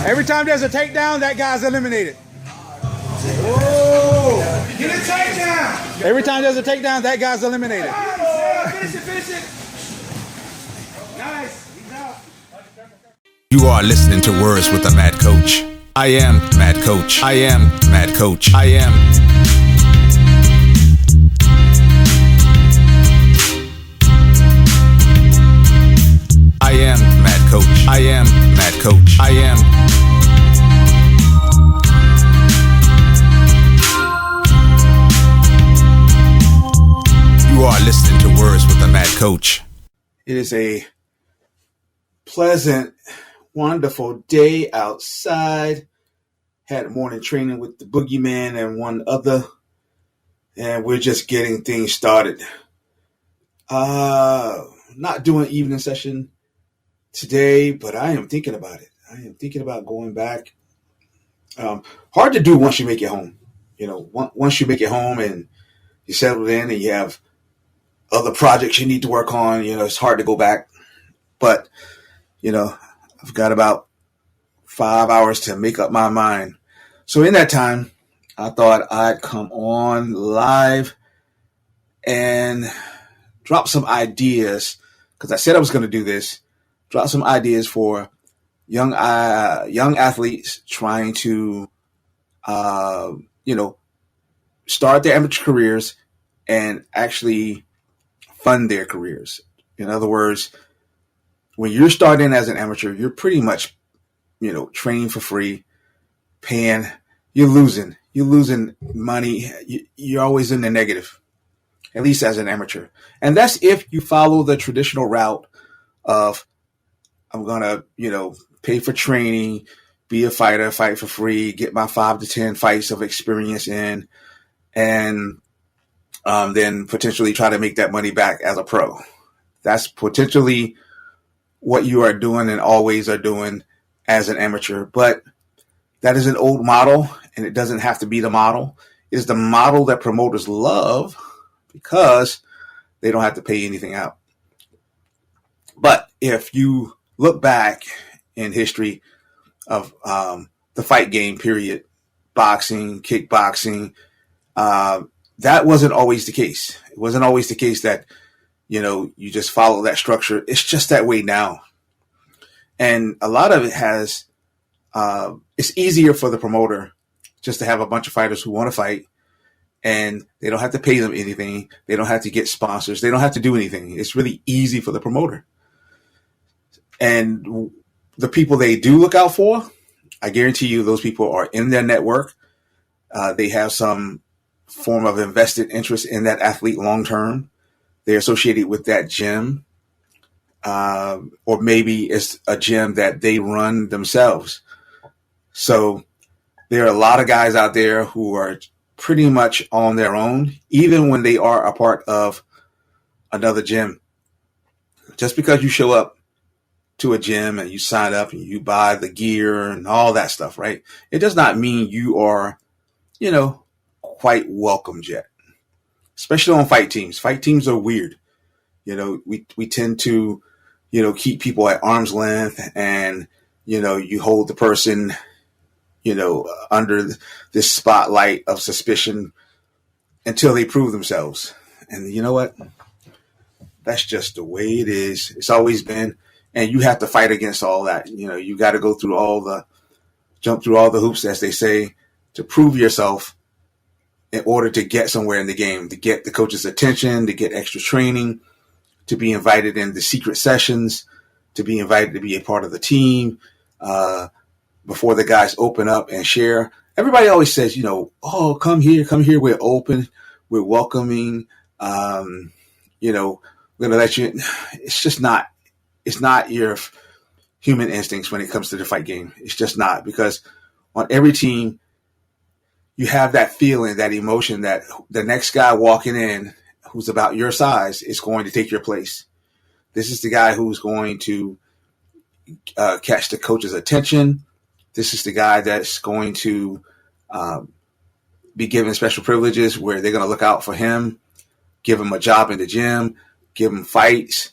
Every time there's a takedown, that guy's eliminated. Oh, get a takedown. Every time there's a takedown, that guy's eliminated. Finish it. Nice. He's out. You are listening to Words with a Mad Coach. I am Mad Coach. I am Mad Coach. I am. I am Mad Coach. I am Mad Coach. I am. You are listening to Words with a Mad Coach. It is a pleasant, wonderful day outside. Had morning training with the Boogeyman and one other, and we're just getting things started. Not doing evening session today, but I am thinking about it. I am thinking about going back. Hard to do once you make it home. You know, once you make it home and you settle in and you have other projects you need to work on, you know, it's hard to go back. But, you know, I've got about 5 hours to make up my mind. So in that time, I thought I'd come on live and drop some ideas, because I said I was going to do this, drop some ideas for young athletes trying to, start their amateur careers and actually fund their careers. In other words, when you're starting as an amateur, you're pretty much, training for free, paying, you're losing money. You're always in the negative, at least as an amateur. And that's if you follow the traditional route of, I'm going to, pay for training, be a fighter, fight for free, get my 5 to 10 fights of experience in, and then potentially try to make that money back as a pro. That's potentially what you are doing and always are doing as an amateur. But that is an old model, and it doesn't have to be the model. It's the model that promoters love because they don't have to pay anything out. But if you look back in history of the fight game period, boxing, kickboxing, that wasn't always the case. It wasn't always the case that, you just follow that structure. It's just that way now. And a lot of it has, it's easier for the promoter just to have a bunch of fighters who want to fight, and they don't have to pay them anything. They don't have to get sponsors. They don't have to do anything. It's really easy for the promoter. And the people they do look out for, I guarantee you those people are in their network. They have some form of invested interest in that athlete long term. They're associated with that gym. Or maybe it's a gym that they run themselves. So there are a lot of guys out there who are pretty much on their own, even when they are a part of another gym. Just because you show up to a gym and you sign up and you buy the gear and all that stuff, right? It does not mean you are, quite welcomed yet, especially on fight teams. Fight teams are weird. We tend to, keep people at arm's length, and, you hold the person, under this spotlight of suspicion until they prove themselves. And you know what? That's just the way it is. It's always been. And you have to fight against all that. You got to go through jump through all the hoops, as they say, to prove yourself in order to get somewhere in the game, to get the coach's attention, to get extra training, to be invited in the secret sessions, to be invited to be a part of the team, before the guys open up and share. Everybody always says, oh, come here. We're open. We're welcoming. We're going to let you in. It's not your human instincts when it comes to the fight game. It's just not, because on every team, you have that feeling, that emotion that the next guy walking in who's about your size is going to take your place. This is the guy who's going to catch the coach's attention. This is the guy that's going to be given special privileges where they're going to look out for him, give him a job in the gym, give him fights,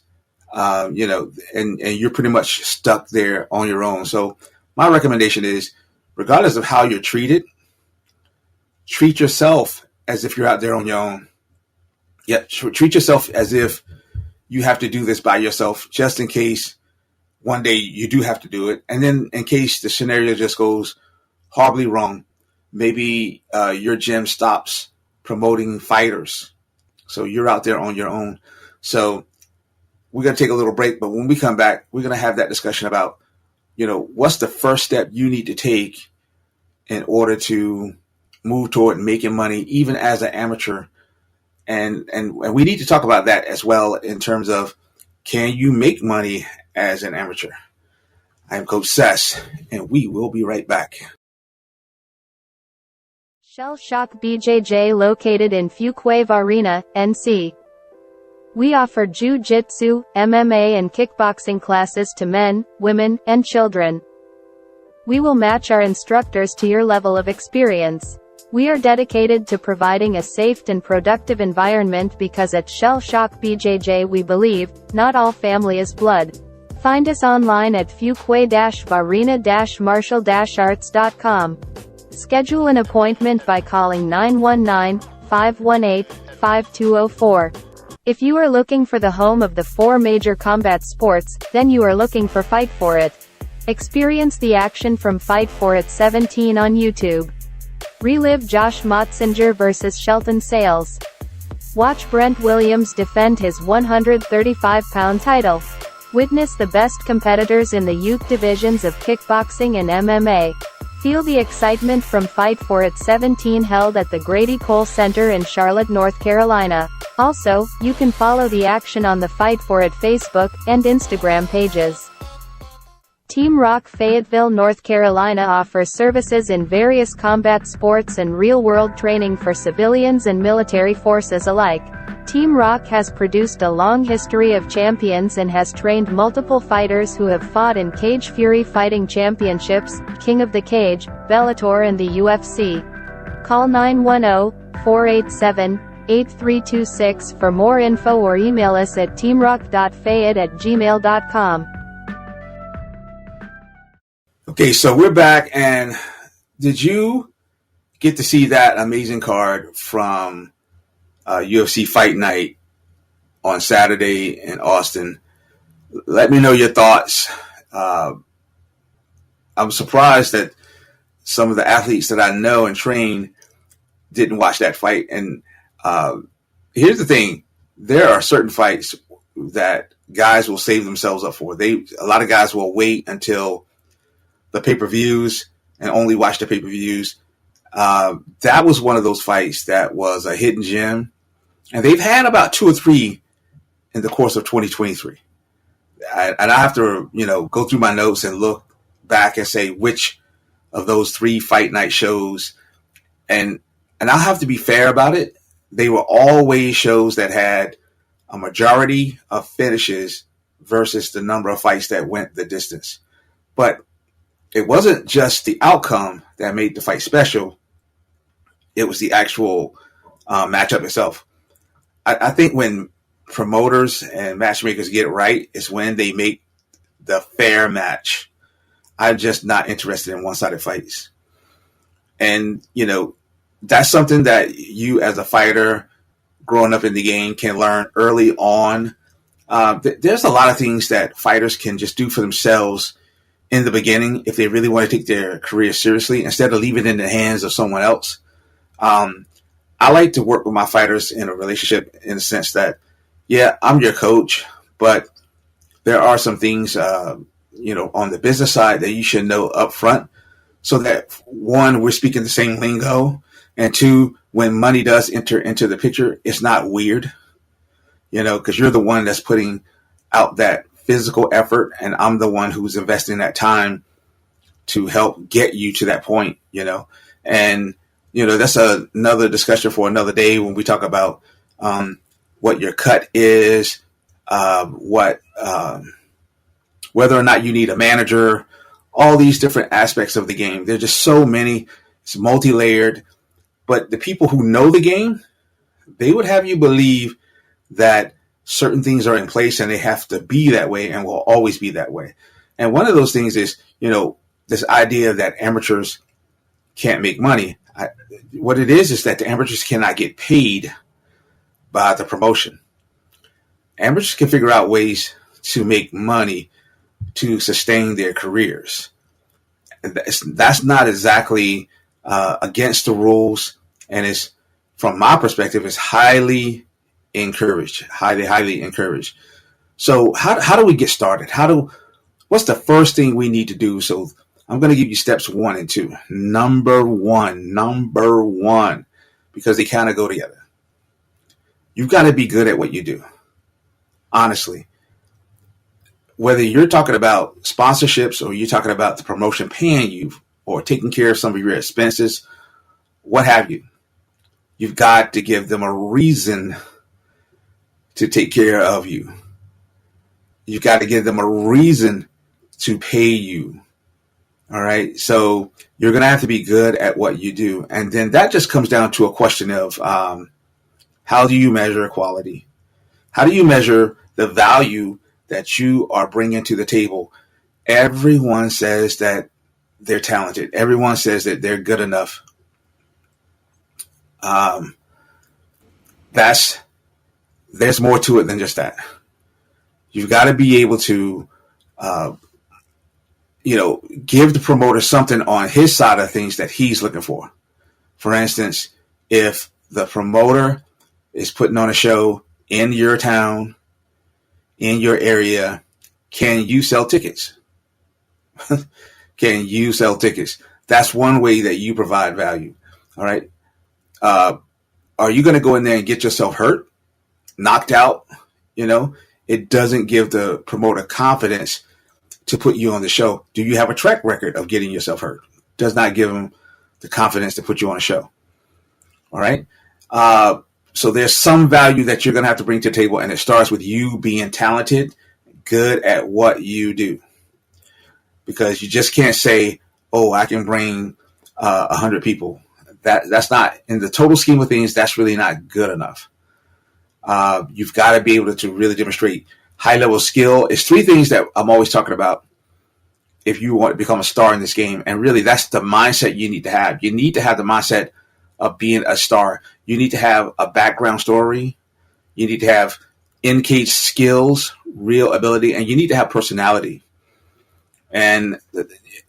and you're pretty much stuck there on your own. So my recommendation is, regardless of how you're treated, treat yourself as if you're out there on your own. Yeah, treat yourself as if you have to do this by yourself, just in case one day you do have to do it. And then in case the scenario just goes horribly wrong, maybe your gym stops promoting fighters. So you're out there on your own. So we're going to take a little break, but when we come back, we're going to have that discussion about, what's the first step you need to take in order to move toward making money, even as an amateur. And we need to talk about that as well in terms of, can you make money as an amateur? I'm Coach Sess, and we will be right back. Shell Shock BJJ, located in Fuquay Varina, NC. We offer jiu-jitsu, MMA and kickboxing classes to men, women, and children. We will match our instructors to your level of experience. We are dedicated to providing a safe and productive environment because at Shell Shock BJJ we believe, not all family is blood. Find us online at fuquay-varina-martial-arts.com. Schedule an appointment by calling 919-518-5204. If you are looking for the home of the 4 major combat sports, then you are looking for Fight For It. Experience the action from Fight For It 17 on YouTube. Relive Josh Motzinger versus Shelton Sales. Watch Brent Williams defend his 135-pound title. Witness the best competitors in the youth divisions of kickboxing and MMA. Feel the excitement from Fight For It 17, held at the Grady Cole Center in Charlotte, North Carolina. Also, you can follow the action on the Fight For It Facebook and Instagram pages. Team Rock Fayetteville, North Carolina offers services in various combat sports and real-world training for civilians and military forces alike. Team Rock has produced a long history of champions and has trained multiple fighters who have fought in Cage Fury Fighting Championships, King of the Cage, Bellator and the UFC. Call 910-487-8326 for more info or email us at teamrock.fayette@gmail.com. Okay, so we're back, and did you get to see that amazing card from UFC Fight Night on Saturday in Austin? Let me know your thoughts. I'm surprised that some of the athletes that I know and train didn't watch that fight. And here's the thing. There are certain fights that guys will save themselves up for. A lot of guys will wait until the pay-per-views and only watch the pay-per-views. That was one of those fights that was a hidden gem. And they've had about 2 or 3 in the course of 2023. And I have to, go through my notes and look back and say which of those 3 fight night shows. And I'll have to be fair about it. They were always shows that had a majority of finishes versus the number of fights that went the distance. But it wasn't just the outcome that made the fight special. It was the actual matchup itself. I think when promoters and matchmakers get it right is when they make the fair match. I'm just not interested in one-sided fights. And, that's something that you as a fighter growing up in the game can learn early on. There's a lot of things that fighters can just do for themselves in the beginning if they really want to take their career seriously, instead of leaving it in the hands of someone else. I like to work with my fighters in a relationship in the sense that, yeah, I'm your coach, but there are some things, on the business side that you should know up front, so that 1, we're speaking the same lingo, and 2, when money does enter into the picture, it's not weird, because you're the one that's putting out that physical effort, and I'm the one who's investing that time to help get you to that point, and that's another discussion for another day when we talk about what your cut is, whether or not you need a manager, all these different aspects of the game. There's just so many. It's multi-layered. But the people who know the game, they would have you believe that certain things are in place and they have to be that way and will always be that way. And one of those things is, this idea that amateurs can't make money. What it is that the amateurs cannot get paid by the promotion. Amateurs can figure out ways to make money to sustain their careers. That's not exactly against the rules, and it's, from my perspective, it's highly encouraged, highly encouraged. So how do we get started? What's the first thing we need to do? So I'm going to give you steps 1 and 2. Number one, because they kind of go together. You've got to be good at what you do. Honestly, whether you're talking about sponsorships or you're talking about the promotion paying you or taking care of some of your expenses, what have you, you've got to give them a reason to take care of you. You've got to give them a reason to pay you. All right. So you're going to have to be good at what you do. And then that just comes down to a question of how do you measure quality? How do you measure the value that you are bringing to the table? Everyone says that they're talented. Everyone says that they're good enough. There's more to it than just that. You've got to be able to, give the promoter something on his side of things that he's looking for. For instance, if the promoter is putting on a show in your town, in your area, can you sell tickets? Can you sell tickets? That's one way that you provide value. All right. Are you going to go in there and get yourself hurt, knocked out? It doesn't give the promoter confidence to put you on the show. Do you have a track record of getting yourself hurt? Does not give them the confidence to put you on a show. All right. So there's some value that you're going to have to bring to the table, and it starts with you being talented, good at what you do. Because you just can't say, oh, I can bring 100 people. That's not, in the total scheme of things, that's really not good enough. You've got to be able to really demonstrate high-level skill. It's 3 things that I'm always talking about if you want to become a star in this game. And really, that's the mindset you need to have. You need to have the mindset of being a star. You need to have a background story. You need to have in-cage skills, real ability, and you need to have personality. And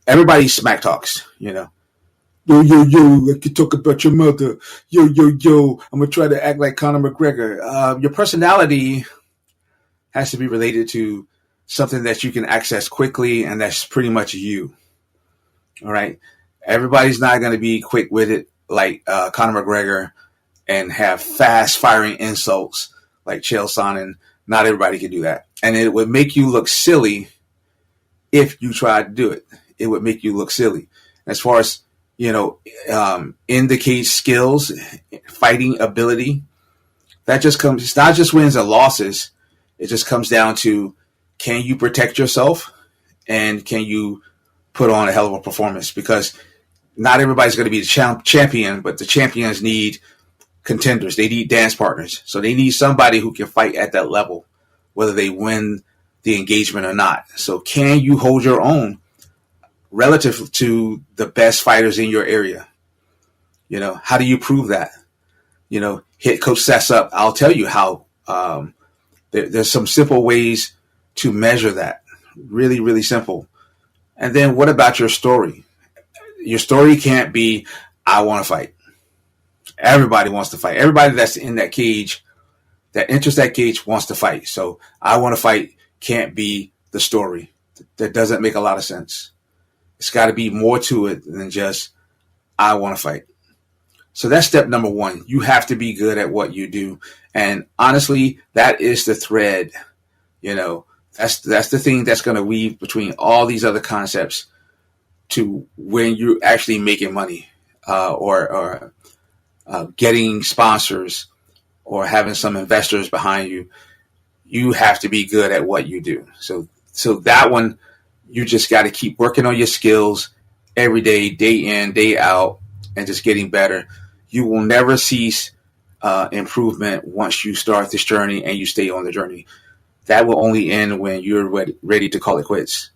everybody smack talks, Yo, I can talk about your mother. Yo, I'm going to try to act like Conor McGregor. Your personality has to be related to something that you can access quickly, and that's pretty much you. All right. Everybody's not going to be quick with it like Conor McGregor and have fast firing insults like Chael Sonnen. Not everybody can do that. And it would make you look silly if you tried to do it. It would make you look silly. As far as, in the cage skills, fighting ability, that just comes, it's not just wins and losses. It just comes down to, can you protect yourself and can you put on a hell of a performance? Because not everybody's going to be the champion, but the champions need contenders. They need dance partners. So they need somebody who can fight at that level, whether they win the engagement or not. So can you hold your own relative to the best fighters in your area? How do you prove that? Hit Coach Sess up. I'll tell you how. There's some simple ways to measure that. Really, really simple. And then what about your story? Your story can't be, I want to fight. Everybody wants to fight. Everybody that's in that cage, that enters that cage, wants to fight. So I want to fight can't be the story. That doesn't make a lot of sense. It's got to be more to it than just, I want to fight. So that's step number 1. You have to be good at what you do. And honestly, that is the thread. That's the thing that's going to weave between all these other concepts to when you're actually making money or getting sponsors or having some investors behind you. You have to be good at what you do. So that one, you just got to keep working on your skills every day, day in, day out, and just getting better. You will never cease improvement once you start this journey and you stay on the journey. That will only end when you're ready to call it quits.